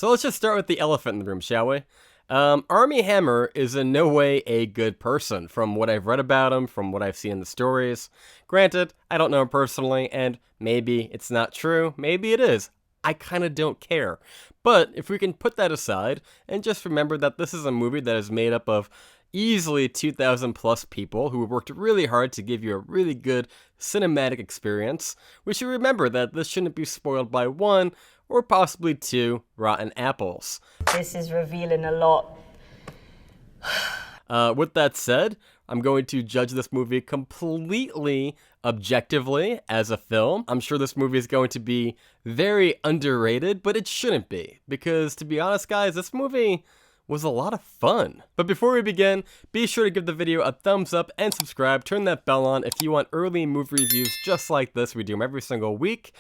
So let's just start with the elephant in the room, shall we? Armie Hammer is in no way a good person, from what I've read about him, from what I've seen in the stories. Granted, I don't know him personally, and maybe it's not true, maybe it is. I kind of don't care. But if we can put that aside, and just remember that this is a movie that is made up of easily 2,000 plus people who worked really hard to give you a really good cinematic experience, we should remember that this shouldn't be spoiled by one, or possibly two, rotten apples. This is revealing a lot. With that said, I'm going to judge this movie completely objectively as a film. I'm sure this movie is going to be very underrated, but it shouldn't be. Because, to be honest, guys, this movie was a lot of fun. But before we begin, be sure to give the video a thumbs up and subscribe. Turn that bell on if you want early movie reviews just like this. We do them every single week.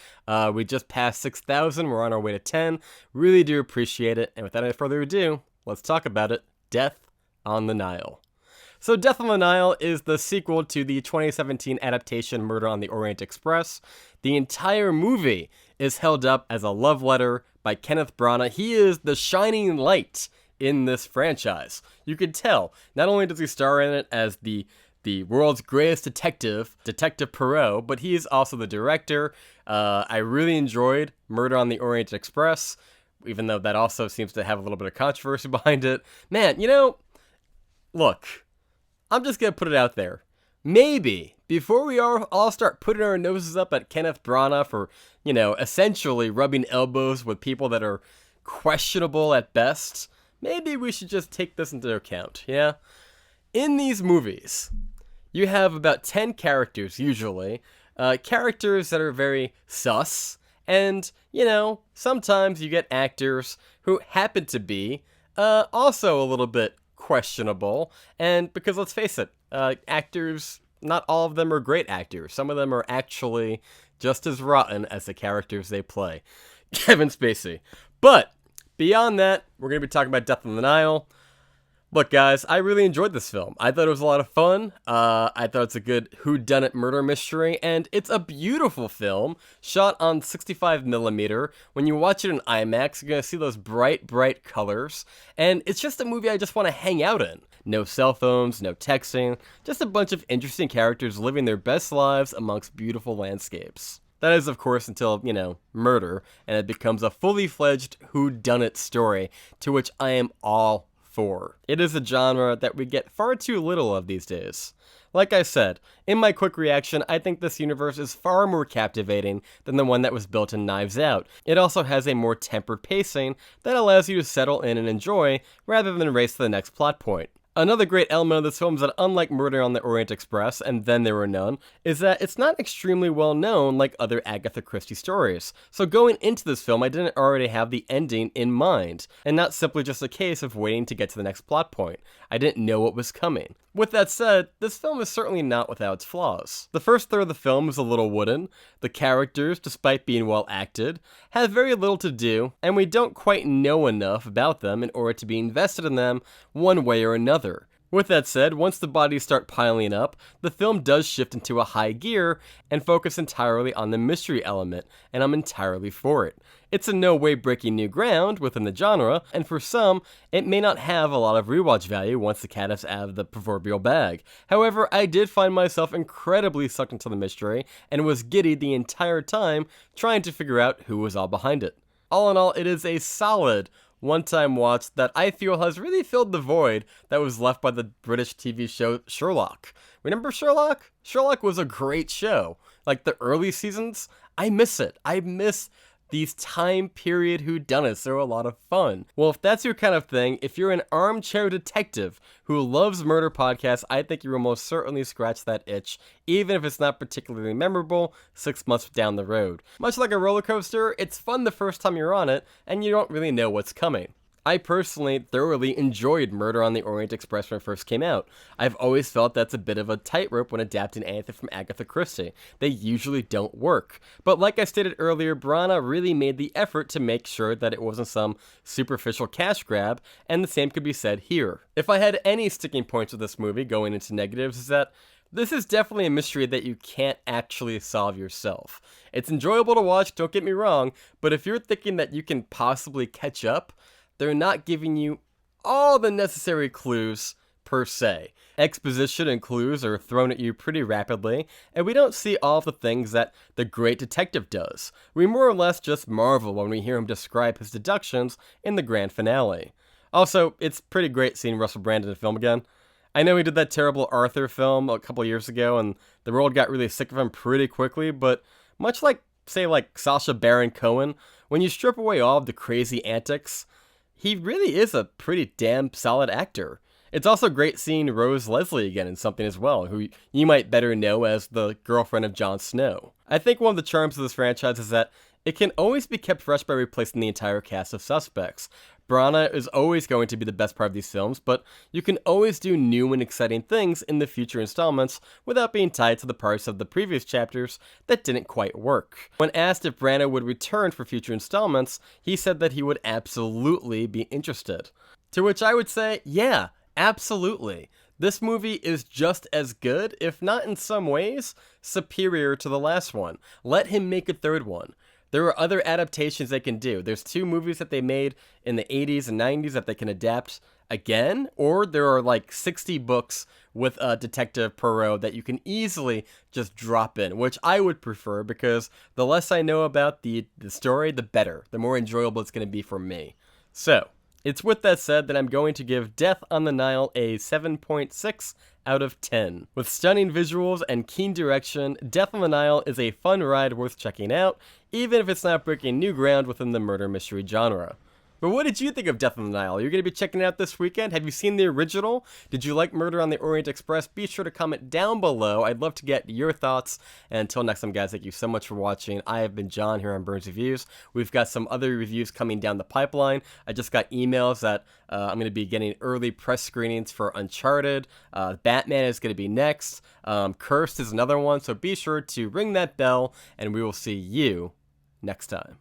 We just passed 6,000. We're on our way to 10. Really do appreciate it. And without any further ado, let's talk about it. Death on the Nile. So Death on the Nile is the sequel to the 2017 adaptation Murder on the Orient Express. The entire movie is held up as a love letter by Kenneth Branagh. He is the shining light in this franchise. You could tell, not only does he star in it as the world's greatest detective, Detective Poirot, but he is also the director. I really enjoyed Murder on the Orient Express, even though that also seems to have a little bit of controversy behind it. Man, look, I'm just gonna put it out there. Maybe, before we all start putting our noses up at Kenneth Branagh for, essentially rubbing elbows with people that are questionable at best, maybe we should just take this into account, yeah? In these movies, you have about 10 characters, usually. Characters that are very sus, and, sometimes you get actors who happen to be also a little bit questionable, and because let's face it, actors, not all of them are great actors. Some of them are actually just as rotten as the characters they play. Kevin Spacey. But beyond that, we're going to be talking about Death on the Nile. Look, guys, I really enjoyed this film. I thought it was a lot of fun. I thought it's a good whodunit murder mystery, and it's a beautiful film, shot on 65mm. When you watch it in IMAX, you're going to see those bright, bright colors, and it's just a movie I just want to hang out in. No cell phones, no texting, just a bunch of interesting characters living their best lives amongst beautiful landscapes. That is, of course, until, murder, and it becomes a fully fledged whodunit story, to which I am all for. It is a genre that we get far too little of these days. Like I said, in my quick reaction, I think this universe is far more captivating than the one that was built in Knives Out. It also has a more tempered pacing that allows you to settle in and enjoy, rather than race to the next plot point. Another great element of this film is that, unlike Murder on the Orient Express and Then There Were None, is that it's not extremely well known like other Agatha Christie stories. So going into this film, I didn't already have the ending in mind, and not simply just a case of waiting to get to the next plot point. I didn't know what was coming. With that said, this film is certainly not without its flaws. The first third of the film is a little wooden. The characters, despite being well acted, have very little to do, and we don't quite know enough about them in order to be invested in them one way or another. With that said, once the bodies start piling up, the film does shift into a high gear and focus entirely on the mystery element, and I'm entirely for it. It's in no way breaking new ground within the genre, and for some, it may not have a lot of rewatch value once the cat is out of the proverbial bag. However, I did find myself incredibly sucked into the mystery, and was giddy the entire time trying to figure out who was all behind it. All in all, it is a solid one-time watch that I feel has really filled the void that was left by the British TV show Sherlock. Remember Sherlock? Sherlock was a great show. Like the early seasons, I miss it. I miss these time period whodunits. They're a lot of fun. Well, if that's your kind of thing, if you're an armchair detective who loves murder podcasts, I think you will most certainly scratch that itch, even if it's not particularly memorable 6 months down the road. Much like a roller coaster, it's fun the first time you're on it, and you don't really know what's coming. I personally thoroughly enjoyed Murder on the Orient Express when it first came out. I've always felt that's a bit of a tightrope when adapting anything from Agatha Christie. They usually don't work. But like I stated earlier, Branagh really made the effort to make sure that it wasn't some superficial cash grab, and the same could be said here. If I had any sticking points with this movie going into negatives, is that This is definitely a mystery that you can't actually solve yourself. It's enjoyable to watch, don't get me wrong, but if you're thinking that you can possibly catch up, they're not giving you all the necessary clues per se. Exposition and clues are thrown at you pretty rapidly, and we don't see all of the things that the great detective does. We more or less just marvel when we hear him describe his deductions in the grand finale. Also, it's pretty great seeing Russell Brand in a film again. I know he did that terrible Arthur film a couple years ago, and the world got really sick of him pretty quickly, but much like, say, like Sacha Baron Cohen, when you strip away all of the crazy antics, he really is a pretty damn solid actor. It's also great seeing Rose Leslie again in something as well, who you might better know as the girlfriend of Jon Snow. I think one of the charms of this franchise is that it can always be kept fresh by replacing the entire cast of suspects. Brana is always going to be the best part of these films, but you can always do new and exciting things in the future installments without being tied to the parts of the previous chapters that didn't quite work. When asked if Brana would return for future installments, he said that he would absolutely be interested. To which I would say, yeah, absolutely. This movie is just as good, if not in some ways, superior to the last one. Let him make a third one. There are other adaptations they can do. There's 2 movies that they made in the 80s and 90s that they can adapt again, or there are like 60 books with Detective Poirot that you can easily just drop in, which I would prefer because the less I know about the story, the better. The more enjoyable it's going to be for me. So, it's with that said that I'm going to give Death on the Nile a 7.6 out of 10. With stunning visuals and keen direction, Death on the Nile is a fun ride worth checking out, even if it's not breaking new ground within the murder mystery genre. But what did you think of Death on the Nile? You're going to be checking it out this weekend? Have you seen the original? Did you like Murder on the Orient Express? Be sure to comment down below. I'd love to get your thoughts. And until next time, guys, thank you so much for watching. I have been John here on Burns Reviews. We've got some other reviews coming down the pipeline. I just got emails that I'm going to be getting early press screenings for Uncharted. Batman is going to be next. Cursed is another one. So be sure to ring that bell, and we will see you next time.